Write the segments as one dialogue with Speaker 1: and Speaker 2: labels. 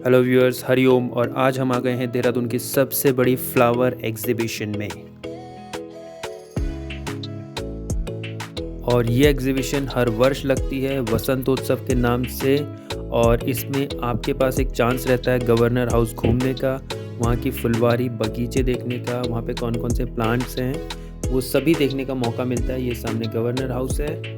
Speaker 1: Hello viewers, Hariom. और आज हम आ गए हैं देहरादून की सबसे बड़ी फ्लावर एग्जीबिशन में। और ये एग्जीबिशन हर वर्ष लगती है वसंतोत्सव के नाम से। और इसमें आपके पास एक चांस रहता है गवर्नर हाउस घूमने का, वहाँ की फुलवारी बगीचे देखने का, वहाँ पे कौन कौन से प्लांट्स हैं वो सभी देखने का मौका मिलता है। ये सामने गवर्नर हाउस है।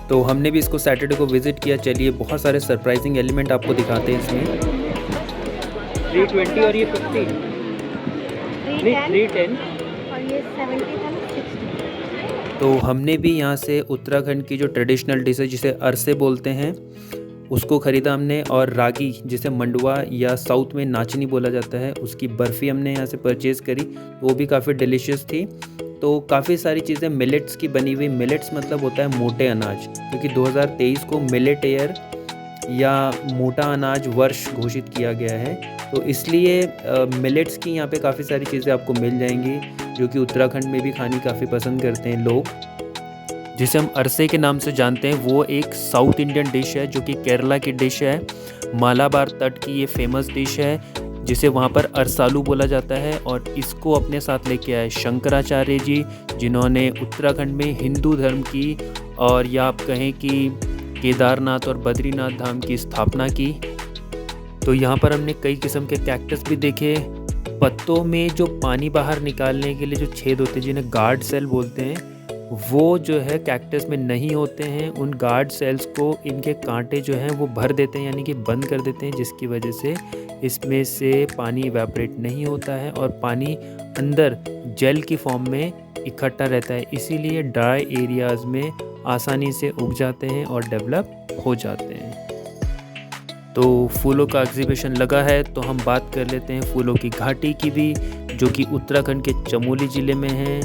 Speaker 1: तो हमने भी इसको सैटरडे को विज़िट किया। चलिए बहुत सारे सरप्राइजिंग एलिमेंट आपको दिखाते हैं इसमें। 320 और ये 50 नहीं 310
Speaker 2: और ये 70 था ना 60।
Speaker 1: तो हमने भी यहाँ से उत्तराखंड की जो ट्रेडिशनल डिश है जिसे अरसे बोलते हैं उसको ख़रीदा हमने। और रागी जिसे मंडुआ या साउथ में नाचनी बोला जाता है उसकी बर्फ़ी हमने यहाँ से परचेज़ करी। वो भी काफ़ी डिलीशियस थी। तो काफ़ी सारी चीज़ें मिलेट्स की बनी हुई। मिलेट्स मतलब होता है मोटे अनाज, क्योंकि 2023 को मिलेट ईयर या मोटा अनाज वर्ष घोषित किया गया है। तो इसलिए मिलेट्स की यहाँ पे काफ़ी सारी चीज़ें आपको मिल जाएंगी जो कि उत्तराखंड में भी खानी काफ़ी पसंद करते हैं लोग। जिसे हम अरसे के नाम से जानते हैं वो एक साउथ इंडियन डिश है जो कि केरला की डिश है। मालाबार तट की ये फेमस डिश है जिसे वहाँ पर अरसालू बोला जाता है। और इसको अपने साथ लेके आए शंकराचार्य जी, जिन्होंने उत्तराखंड में हिंदू धर्म की और या आप कहें कि केदारनाथ और बद्रीनाथ धाम की स्थापना की। तो यहाँ पर हमने कई किस्म के कैक्टस भी देखे। पत्तों में जो पानी बाहर निकालने के लिए जो छेद होते हैं जिन्हें गार्ड सेल बोलते हैं, वो जो है कैक्टस में नहीं होते हैं। उन गार्ड सेल्स को इनके कांटे जो हैं वो भर देते हैं, यानी कि बंद कर देते हैं, जिसकी वजह से इसमें से पानी इवेपोरेट नहीं होता है और पानी अंदर जेल की फॉर्म में इकट्ठा रहता है। इसीलिए ड्राई एरियाज़ में आसानी से उग जाते हैं और डेवलप हो जाते हैं। तो फूलों का एग्जीबिशन लगा है तो हम बात कर लेते हैं फूलों की घाटी की भी, जो कि उत्तराखंड के चमोली ज़िले में है।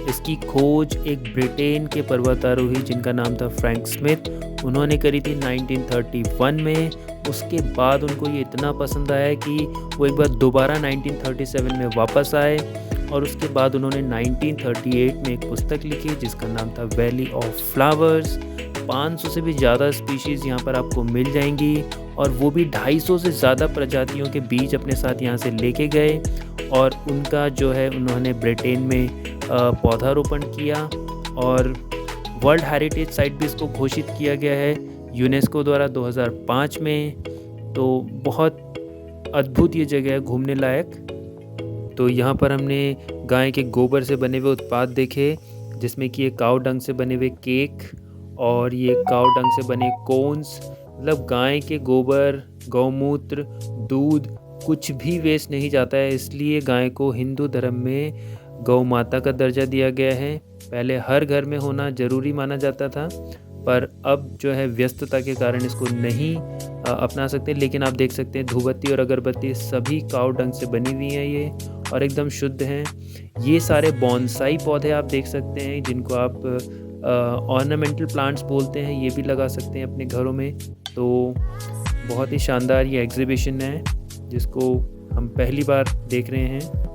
Speaker 1: इसकी खोज एक ब्रिटेन के पर्वतारोही जिनका नाम था फ्रैंक स्मिथ, उन्होंने करी थी 1931 में। उसके बाद उनको ये इतना पसंद आया कि वो एक बार दोबारा 1937 में वापस आए। और उसके बाद उन्होंने 1938 में एक पुस्तक लिखी जिसका नाम था वैली ऑफ फ्लावर्स। 500 से भी ज़्यादा स्पीशीज़ यहाँ पर आपको मिल जाएंगी और वो भी 250 से ज़्यादा प्रजातियों के बीज अपने साथ यहाँ से लेके गए। और उनका जो है उन्होंने ब्रिटेन में पौधारोपण किया और वर्ल्ड हेरिटेज साइट भी इसको घोषित किया गया है यूनेस्को द्वारा 2005 में। तो बहुत अद्भुत ये जगह है घूमने लायक। तो यहाँ पर हमने गाय के गोबर से बने हुए उत्पाद देखे, जिसमें कि ये काऊ डंग से बने हुए केक और ये काऊ डंग से बने कोन्स। मतलब गाय के गोबर, गौमूत्र, दूध कुछ भी वेस्ट नहीं जाता है। इसलिए गाय को हिंदू धर्म में गौ माता का दर्जा दिया गया है। पहले हर घर में होना ज़रूरी माना जाता था, पर अब जो है व्यस्तता के कारण इसको नहीं अपना सकते। लेकिन आप देख सकते हैं धूपबत्ती और अगरबत्ती सभी काऊ डंग से बनी हुई हैं ये, और एकदम शुद्ध हैं। ये सारे बॉन्साई पौधे आप देख सकते हैं जिनको आप ऑर्नामेंटल प्लांट्स बोलते हैं, ये भी लगा सकते हैं अपने घरों में। तो बहुत ही शानदार ये एग्जीबिशन है जिसको हम पहली बार देख रहे हैं।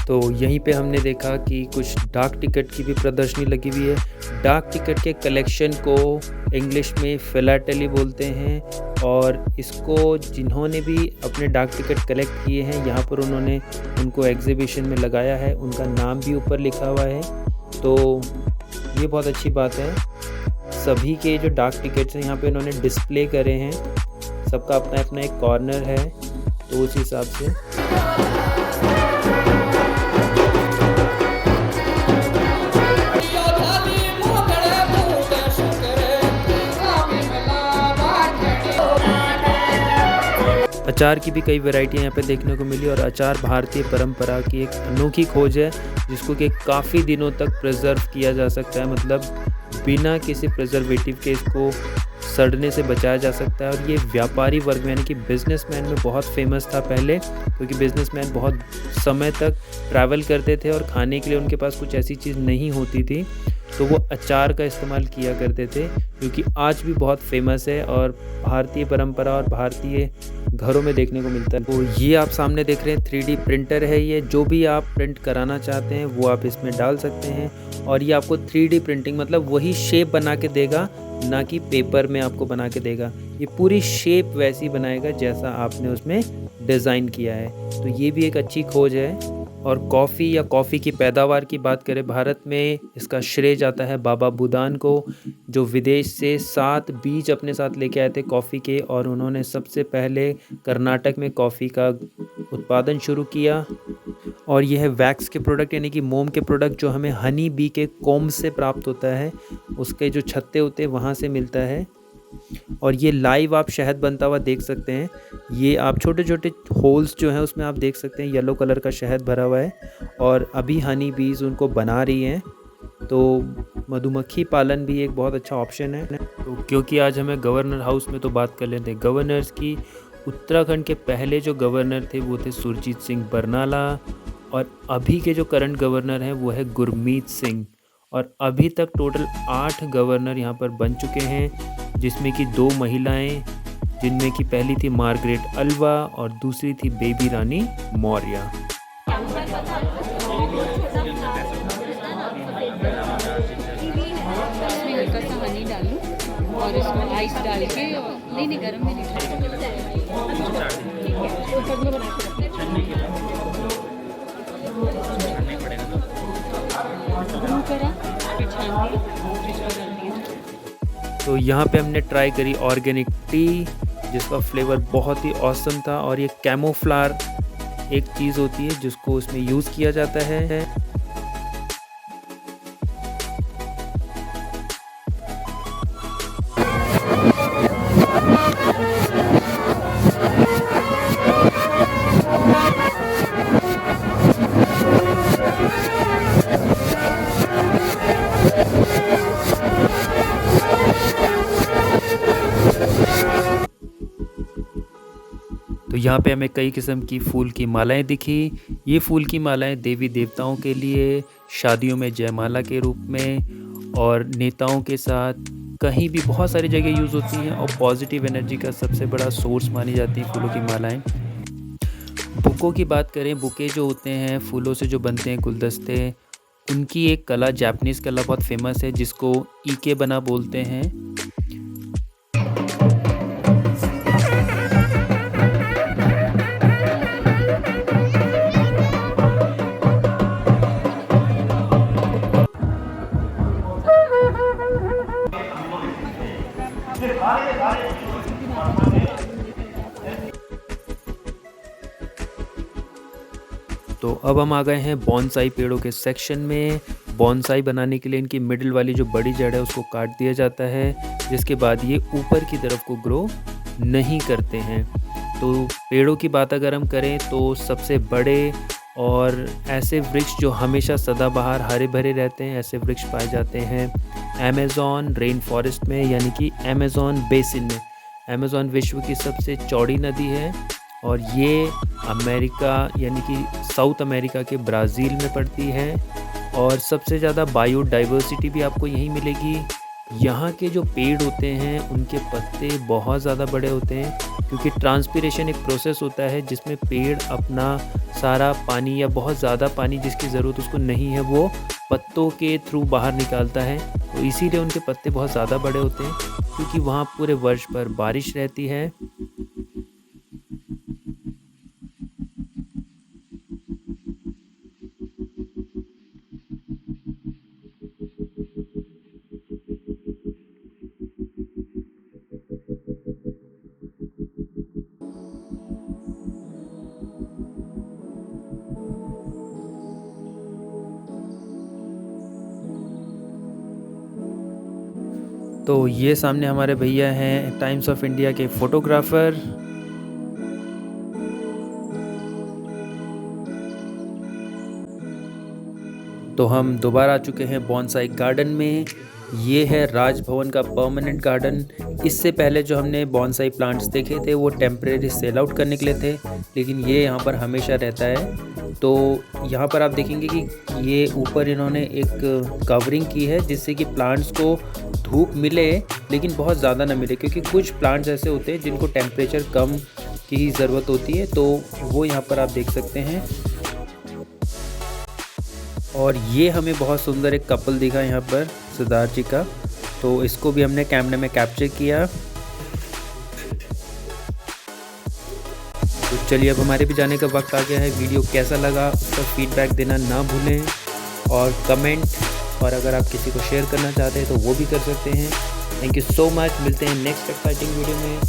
Speaker 1: तो यहीं पे हमने देखा कि कुछ डाक टिकट की भी प्रदर्शनी लगी हुई है। डाक टिकट के कलेक्शन को इंग्लिश में फिलाटेली बोलते हैं। और इसको जिन्होंने भी अपने डाक टिकट कलेक्ट किए हैं यहाँ पर उन्होंने उनको एग्जीबिशन में लगाया है, उनका नाम भी ऊपर लिखा हुआ है। तो ये बहुत अच्छी बात है। सभी के जो डाक टिकट्स हैं यहाँ पे इन्होंने डिस्प्ले करे हैं, सबका अपना अपना एक कॉर्नर है। तो उस हिसाब से अचार की भी कई वैरायटियाँ यहाँ पे देखने को मिली। और अचार भारतीय परंपरा की एक अनोखी खोज है जिसको कि काफ़ी दिनों तक प्रिजर्व किया जा सकता है। मतलब बिना किसी प्रिजर्वेटिव के इसको सड़ने से बचाया जा सकता है। और ये व्यापारी वर्ग में यानी कि बिजनेसमैन में बहुत फेमस था पहले, क्योंकि बिजनेसमैन बहुत समय तक ट्रैवल करते थे और खाने के लिए उनके पास कुछ ऐसी चीज़ नहीं होती थी, तो वो अचार का इस्तेमाल किया करते थे, जो कि आज भी बहुत फेमस है और भारतीय परंपरा और भारतीय घरों में देखने को मिलता है। तो ये आप सामने देख रहे हैं 3D प्रिंटर है ये, जो भी आप प्रिंट कराना चाहते हैं वो आप इसमें डाल सकते हैं और ये आपको 3D प्रिंटिंग मतलब वही शेप बना के देगा, ना कि पेपर में आपको बना के देगा। ये पूरी शेप वैसी बनाएगा जैसा आपने उसमें डिज़ाइन किया है। तो ये भी एक अच्छी खोज है। और कॉफ़ी या कॉफ़ी की पैदावार की बात करें, भारत में इसका श्रेय जाता है बाबा बुदान को, जो विदेश से 7 बीज अपने साथ लेके आए थे कॉफ़ी के, और उन्होंने सबसे पहले कर्नाटक में कॉफ़ी का उत्पादन शुरू किया। और यह वैक्स के प्रोडक्ट यानी कि मोम के प्रोडक्ट जो हमें हनी बी के कोम्ब से प्राप्त होता है, उसके जो छत्ते होते हैं वहाँ से मिलता है। और ये लाइव आप शहद बनता हुआ देख सकते हैं। ये आप छोटे छोटे होल्स जो हैं उसमें आप देख सकते हैं येलो कलर का शहद भरा हुआ है, और अभी हनी बीज उनको बना रही हैं। तो मधुमक्खी पालन भी एक बहुत अच्छा ऑप्शन है। तो क्योंकि आज हमें गवर्नर हाउस में तो बात कर लेते हैं गवर्नर्स की, उत्तराखंड के पहले जो गवर्नर थे वो थे सुरजीत सिंह बरनाला, और अभी के जो करंट गवर्नर हैं वो है गुरमीत सिंह। और अभी तक टोटल 8 गवर्नर यहाँ पर बन चुके हैं, जिसमें कि 2 महिलाएं, जिनमें कि पहली थी मार्गरेट अल्वा और दूसरी थी बेबी रानी मौर्य।
Speaker 2: इसमें हल्का सा हनी डालूं और इसको आइस डाल के, नहीं नहीं गर्म में नहीं,
Speaker 1: तो यहाँ पे हमने ट्राई करी ऑर्गेनिक टी, जिसका फ्लेवर बहुत ही ऑसम था। और ये कैमोफ्लावर एक चीज़ होती है जिसको उसमें यूज़ किया जाता है। तो यहाँ पे हमें कई किस्म की फूल की मालाएं दिखी। ये फूल की मालाएं देवी देवताओं के लिए, शादियों में जयमाला के रूप में, और नेताओं के साथ कहीं भी बहुत सारी जगह यूज़ होती हैं, और पॉजिटिव एनर्जी का सबसे बड़ा सोर्स मानी जाती हैं फूलों की मालाएं। बुकों की बात करें, बुके जो होते हैं फूलों से जो बनते हैं गुलदस्ते, उनकी एक कला, जापानीज़ कला बहुत फेमस है, जिसको ईके बना बोलते हैं। तो अब हम आ गए हैं बॉन्साई पेड़ों के सेक्शन में। बॉन्साई बनाने के लिए इनकी मिडिल वाली जो बड़ी जड़ है उसको काट दिया जाता है, जिसके बाद ये ऊपर की तरफ को ग्रो नहीं करते हैं। तो पेड़ों की बात अगर हम करें तो सबसे बड़े और ऐसे वृक्ष जो हमेशा सदाबहार हरे भरे रहते हैं, ऐसे वृक्ष पाए जाते हैं अमेज़न रेन फॉरेस्ट में, यानी कि अमेज़न बेसिन में। अमेज़न विश्व की सबसे चौड़ी नदी है, और ये अमेरिका यानी कि साउथ अमेरिका के ब्राज़ील में पड़ती है। और सबसे ज़्यादा बायोडाइवर्सिटी भी आपको यहीं मिलेगी। यहाँ के जो पेड़ होते हैं उनके पत्ते बहुत ज़्यादा बड़े होते हैं, क्योंकि ट्रांसपीरेशन एक प्रोसेस होता है जिसमें पेड़ अपना सारा पानी या बहुत ज़्यादा पानी जिसकी ज़रूरत उसको नहीं है वो पत्तों के थ्रू बाहर निकालता है। तो इसीलिए उनके पत्ते बहुत ज़्यादा बड़े होते हैं, क्योंकि वहाँ पूरे वर्ष भर बारिश रहती है। तो ये सामने हमारे भैया हैं टाइम्स ऑफ इंडिया के फ़ोटोग्राफ़र। तो हम दोबारा आ चुके हैं बॉन्साई गार्डन में। ये है राजभवन का परमानेंट गार्डन। इससे पहले जो हमने बॉन्साई प्लांट्स देखे थे वो टेम्परेरी सेल आउट करने के लिए थे, लेकिन ये यहाँ पर हमेशा रहता है। तो यहाँ पर आप देखेंगे कि ये ऊपर इन्होंने एक कवरिंग की है जिससे कि प्लांट्स को धूप मिले लेकिन बहुत ज़्यादा ना मिले, क्योंकि कुछ प्लांट्स ऐसे होते हैं जिनको टेम्परेचर कम की ज़रूरत होती है। तो वो यहाँ पर आप देख सकते हैं। और ये हमें बहुत सुंदर एक कपल दिखा यहाँ पर सिद्धार्थ जी का, तो इसको भी हमने कैमरे में कैप्चर किया। तो चलिए अब हमारे भी जाने का वक्त आ गया है। वीडियो कैसा लगा उसका फीडबैक देना ना भूलें, और कमेंट, और अगर आप किसी को शेयर करना चाहते हैं तो वो भी कर सकते हैं। Thank you so much. मिलते हैं नेक्स्ट एक्साइटिंग वीडियो में।